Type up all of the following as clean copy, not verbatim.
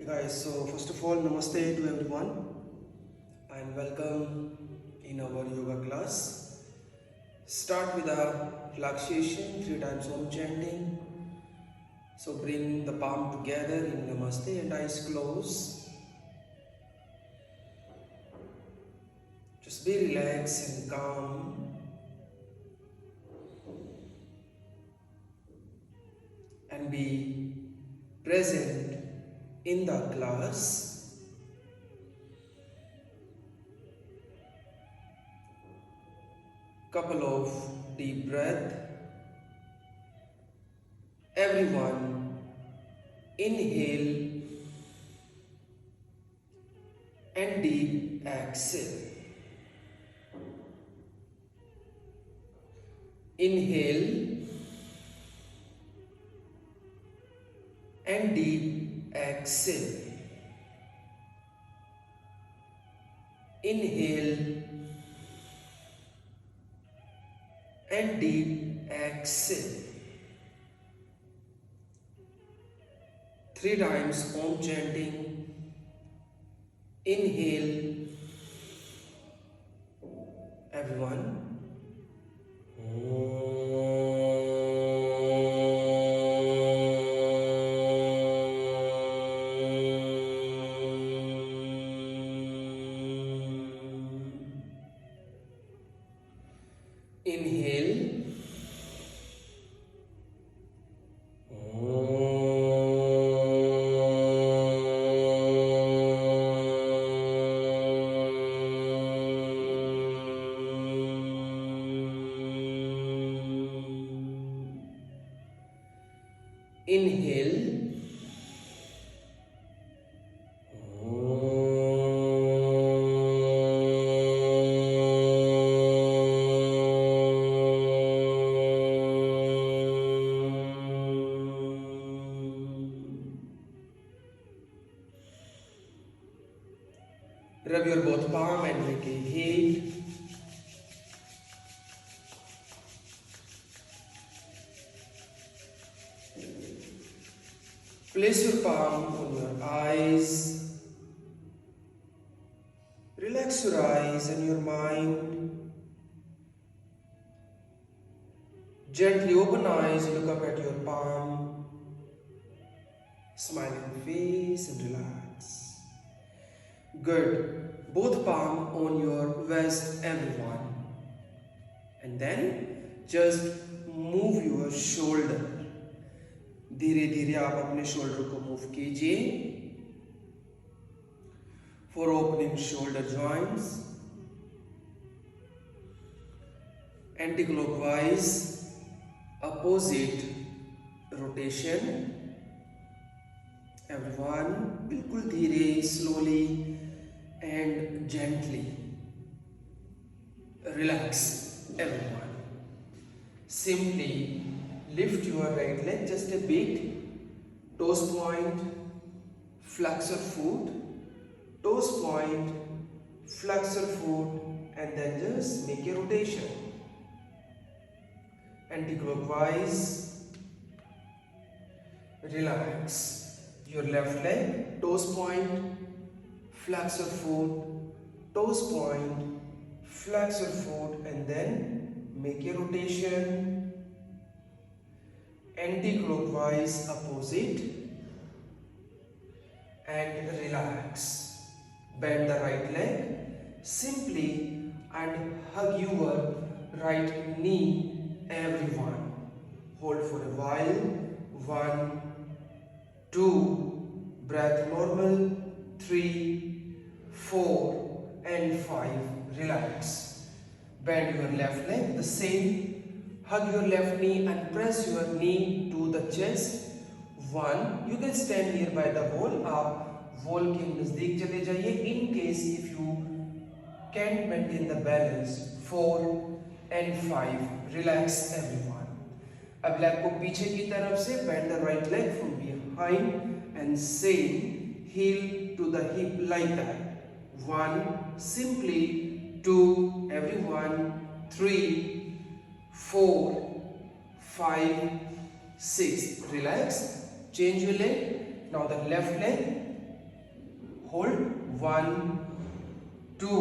Hey guys, so first of all, namaste to everyone and welcome in our yoga class. Start with a relaxation, 3 times Om chanting. So bring the palm together in namaste and eyes closed. Just be relaxed and calm. And be present in the class. Couple of deep breath. Everyone inhale and deep exhale. Inhale and deep exhale. Inhale and deep exhale. 3 times Om chanting. Inhale, everyone. Inhale. Inhale. Rub your both palm and make a heel. Place your palm on your eyes. Relax your eyes and your mind. Gently open eyes, look up at your palm. Smiling face and relax. Good. Both palm on your wrist, everyone. And then just move your shoulder. धीरे धीरे आप अपने shoulder को move कीजिए for opening shoulder joints. Anti-clockwise, opposite rotation. Everyone, बिल्कुल धीरे, slowly and gently. Relax, everyone. Simply lift your right leg just a bit. Toes point, flex your foot. Toes point, flex your foot, and then just make a rotation. Anti-clockwise. Relax. Your left leg, toes point, flex your foot, toes point, flex your foot, and then make a rotation. Anti-clockwise, opposite, and relax. Bend the right leg simply and hug your right knee, everyone. Hold for a while. 1, 2, breath normal. 3, 4, and 5. Relax. Bend your left leg the same. Hug your left knee and press your knee to the chest. 1. You can stand nearby the wall. आप wall के नजदीक चले जाइए. In case if you can't maintain the balance. 4 and 5. Relax, everyone. अब leg को पीछे की तरफ से bend the right leg from behind and same heel to the hip like that. 1. Simply 2. Everyone. 3. 4, 5, 6. Relax. Change your leg. Now the left leg. hold 1 2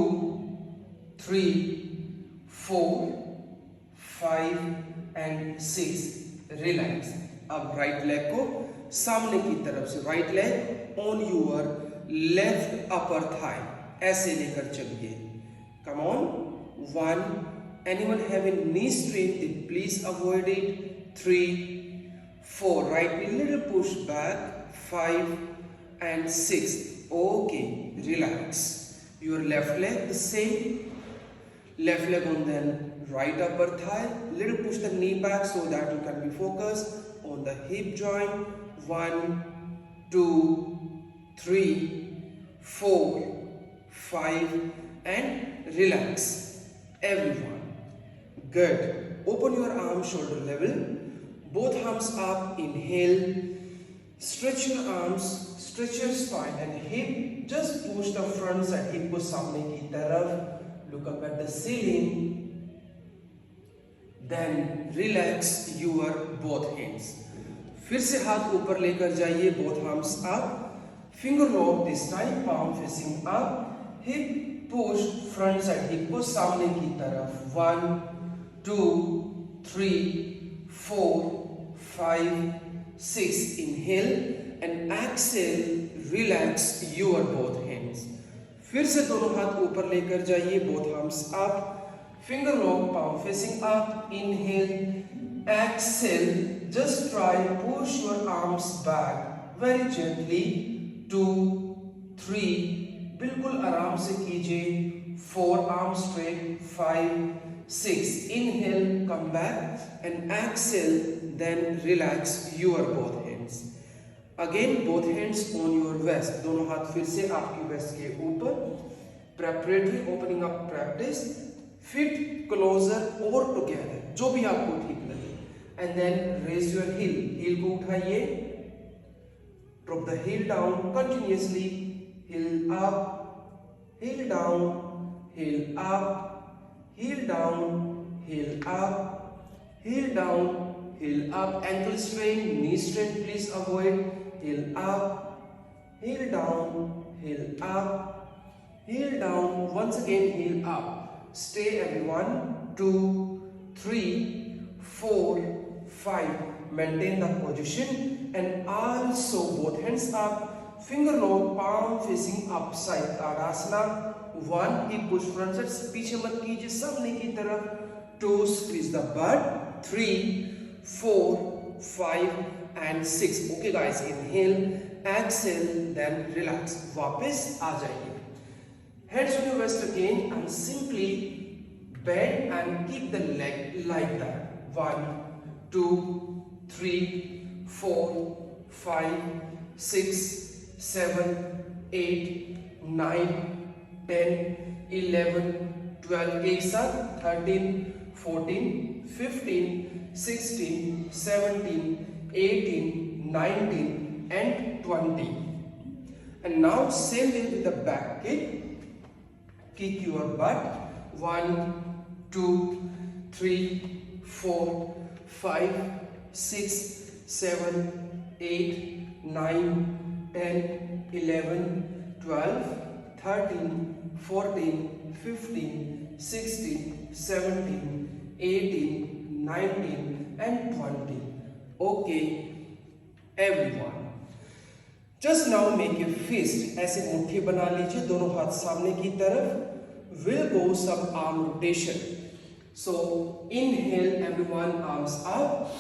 3 4 5 and 6 relax. अब right leg को सामने की तरफ से, right leg on your left upper thigh, ऐसे लेकर चलिए। Come on 1, anyone having knee strain please avoid it, 3 4, right knee little push back, 5 and 6. Okay, relax. Your left leg the same, left leg on the right upper thigh, little push the knee back so that you can be focused on the hip joint. 1 2 3 4 5 and relax everyone. Good. Open your arms shoulder level, both arms up, inhale, stretch your arms, stretch your spine and hip, just push the front side, hip को सामने की तरफ, look up at the ceiling, then relax your both hands. फिर से हाथ ऊपर लेकर जाइए, both arms up, finger lock this time, palm facing up, hip push front side, hip को सामने की तरफ, 1 2 3 4 5 6, inhale and exhale, relax your both hands. फिर से दोनों हाथ ऊपर लेकर जाइए, both arms up, finger lock, palm facing up, inhale, exhale, just try push your arms back very gently, 2 3, बिल्कुल आराम से कीजिए, 4 arms straight, 5 6, inhale, come back and exhale, then relax your both hands. Again both hands on your waist, दोनों हाथ फिर से आपकी waist के ऊपर, preparatory opening up practice, feet closer or together, जो भी आपको ठीक लगे, and then raise your heel, heel को उठाइए, drop the heel down continuously, heel up, heel down, heel up, heel down, heel up, heel down, heel up, ankle strain, knee strain please avoid, heel up, heel down, heel up, heel down, once again heel up, stay everyone, 2 3 4 5, maintain the position and also both hands up, finger lock, palm facing upside, Tadasana, 1, hip push front side, पीछे मत कीजिए, सामने की तरफ, 2, squeeze the butt, 3 4 5 and 6. Okay guys, inhale, exhale, then relax. वापस आ जाइए. Hands on your waist again and simply bend and keep the leg like that. 1 2 3 4 5 6 7 8 9 10 11 12, एक साथ 13 14 15 16 17 18 19 and 20. And now same way with the back kick your butt, 1 2 3 4 5 6 7 8 9 10 11 12 13 14 15 16 17 18 19 and 20. Okay everyone, just now make a fist, ऐसे मुट्ठी बना लीजिए, दोनों हाथ सामने की तरफ. We'll go some arm rotation. So inhale everyone, arms up,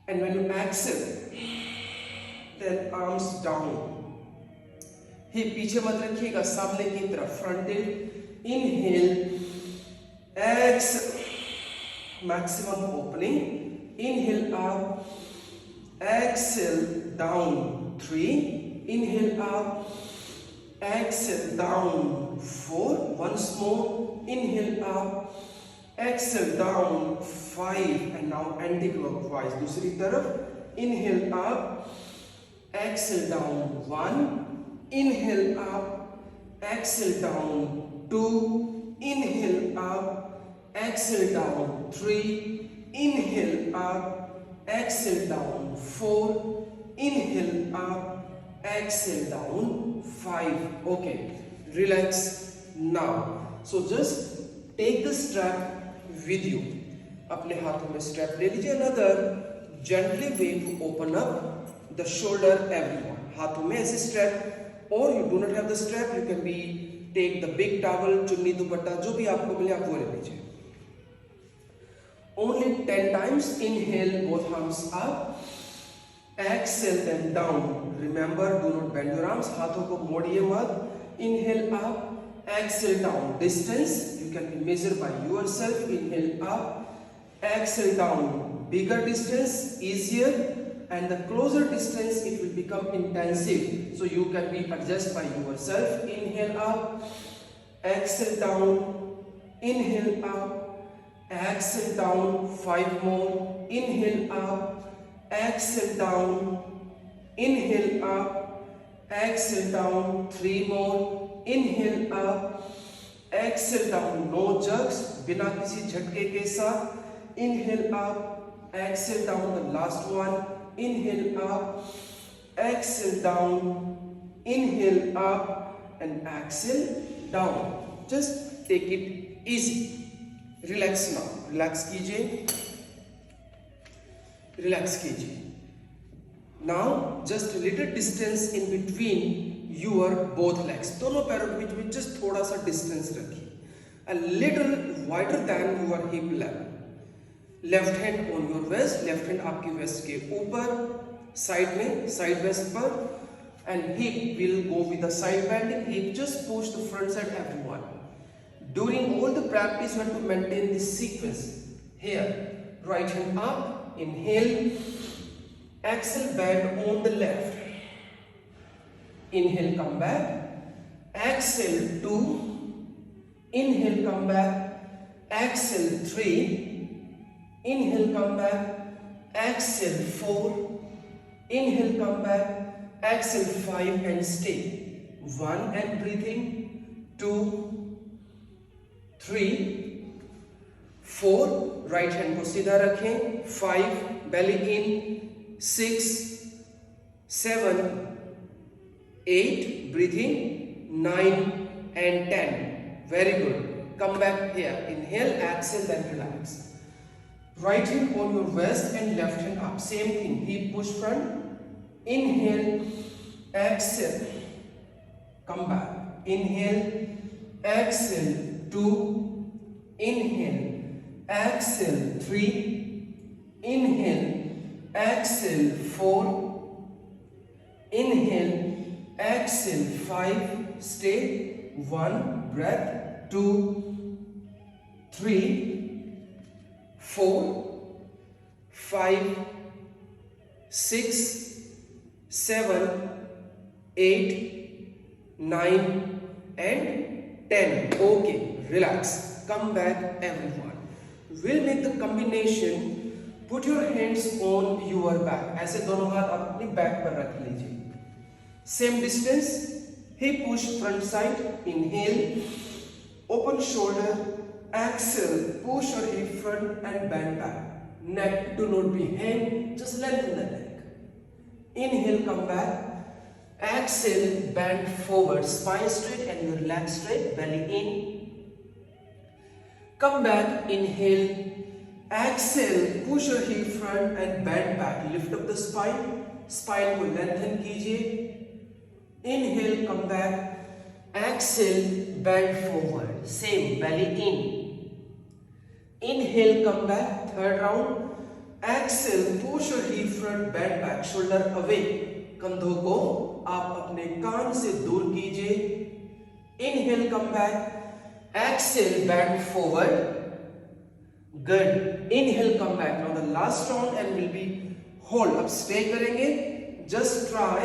and when you exhale then arms down. Hip पीछे मत रखिएगा, सामने की तरफ, front tilt. Inhale, exhale, maximum opening. Inhale up, exhale down, 3. Inhale up, exhale down, 4. Once more, inhale up, exhale down, 5. And now anti-clockwise, दूसरी तरफ. Inhale up, exhale down, 1. Inhale up, exhale down, 2. Inhale up, exhale down, 3. Inhale up, exhale down, 4. Inhale up, exhale down, 5. Okay, relax now. So just take the strap with you. अपने हाथों में strap ले लीजिए. Another gently way to open up the shoulder, everyone. हाथों में ऐसे strap, or you do not have the strap, you can be take the big towel, चुन्नी दुपट्टा, जो भी आपको मिले आप वो ले लीजिए. Only 10 times. Inhale, both arms up. Exhale them down. Remember, do not bend your arms. हाथों को मोड़िए मत. Inhale up. Exhale down. Distance you can measure by yourself. Inhale up. Exhale down. Bigger distance, easier, and the closer distance it will become intensive. So you can be adjust by yourself. Inhale up. Exhale down. Inhale up. Exhale down, 5 more. Inhale up, exhale down. Inhale up, exhale down, 3 more. Inhale up, exhale down. No jerks, बिना किसी झटके के साथ. Inhale up, exhale down. The last one. Inhale up, exhale down. Inhale up and exhale down. Just take it easy. Relax ना, relax कीजिए, relax कीजिए. Now just little distance in between your both legs. दोनों पैरों के बीच में just थोड़ा सा distance रखिए. A little wider than your hip level. Left hand on your waist. Left hand आपकी वेस्ट के ऊपर, साइड में, साइड वेस्ट पर. And hip will go with the side bending. Hip just push the front side, everyone. During all the practice, you have to maintain this sequence. Here, right hand up, inhale, exhale, bend on the left. Inhale, come back, exhale 2, inhale, come back, exhale 3, inhale, come back, exhale 4, inhale, come back, exhale 5 and stay. 1 and breathing, 2, 3, 4, right hand को सीधा रखें. 5, belly in. 6, 7, 8, breathing. 9 and 10. Very good. Come back here. Inhale, exhale, then relax. Right hand on your waist and left hand up. Same thing. Hip push front. Inhale, exhale. Come back. Inhale, exhale. 2, inhale, exhale 3, inhale, exhale 4, inhale, exhale 5, stay. 1, breath. 2, 3, 4, 5, 6, 7, 8, 9 and 10. Okay. Relax. Come back, everyone. We'll make the combination. Put your hands on your back. ऐसे दोनों हाथ अपनी back पर रख लीजिए. Same distance. Hip push front side. Inhale. Open shoulder. Exhale. Push your hip front and bend back. Neck do not be hang. Just lengthen the neck. Inhale. Come back. Exhale. Bend forward. Spine straight and your legs straight. Belly in. Come back, inhale, exhale, push your hip front and bend back. Lift up the spine, spine को lengthen कीजिए. Inhale, come back, exhale, bend forward. Same, belly in. Inhale, come back, third round. Exhale, push your hip front, bend back, shoulder away. कंधों को आप अपने कान से दूर कीजिए. Inhale, come back. Exhale, bend forward. Good. Inhale, come back. Now the last round and will be hold. अब stay करेंगे. Just try.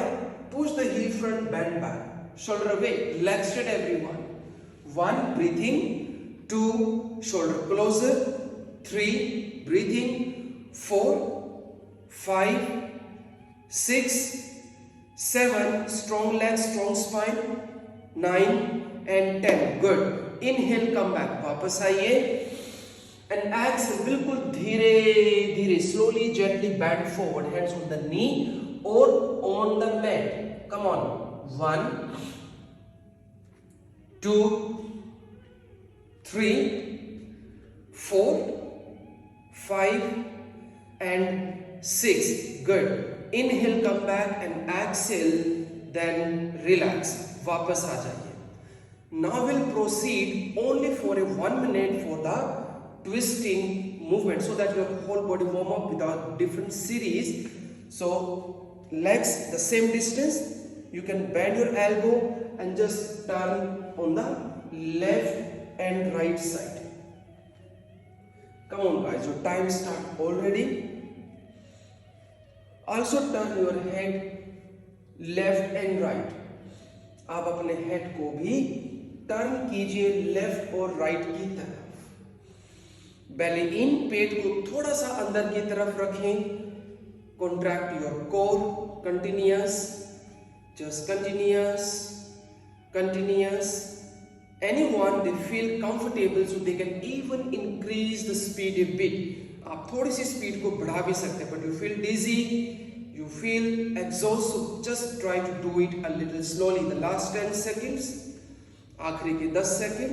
Push the hip front, bend back. Shoulder away. Leg straight, everyone. 1, breathing. 2, shoulder closer. 3, breathing. 4, 5, 6, 7. Strong legs, strong spine. 9 and 10. Good. Inhale, come back. वापस आइए. And exhale. बिल्कुल धीरे धीरे, slowly, gently bend forward. Hands on the knee or on the mat. Come on. 1, 2, 3, 4, 5 and 6. Good. Inhale, come back and exhale, then relax. वापस आ जाइए. Now we'll proceed only for a 1 minute for the twisting movement so that your whole body warm up with a different series. So legs the same distance. You can bend your elbow and just turn on the left and right side. Come on guys, your time start already. Also turn your head left and right. आप अपने head को भी turn कीजिए left और right की तरफ. बेली इन, पेट को थोड़ा सा अंदर की तरफ रखें. Contract your core. Continuous, just continuous. Anyone they feel comfortable so they can even increase the speed a bit. आप थोड़ी सी स्पीड को बढ़ा भी सकते हैं, but you feel dizzy, you feel exhausted, so just try to do it a little slowly. The last 10 seconds, आखिरी के 10 second.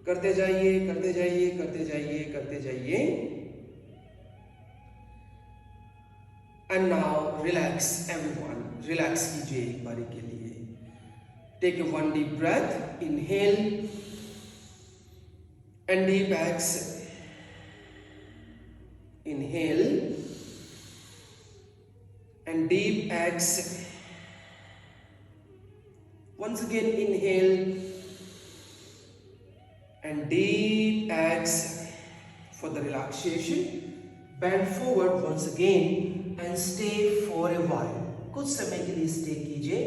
करते जाइए, करते जाइए, करते जाइए, करते जाइए. And now relax everyone. Relax कीजिए एक बारी के लिए. Take a 1 deep breath. Inhale and deep exhale. Inhale and deep exhale. Once again, inhale and deep exhale. For the relaxation, bend forward once again and stay for a while. कुछ समय के लिए stay कीजिए.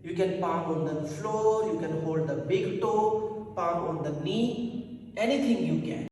You can palm on the floor, you can hold the big toe, palm on the knee, anything you can.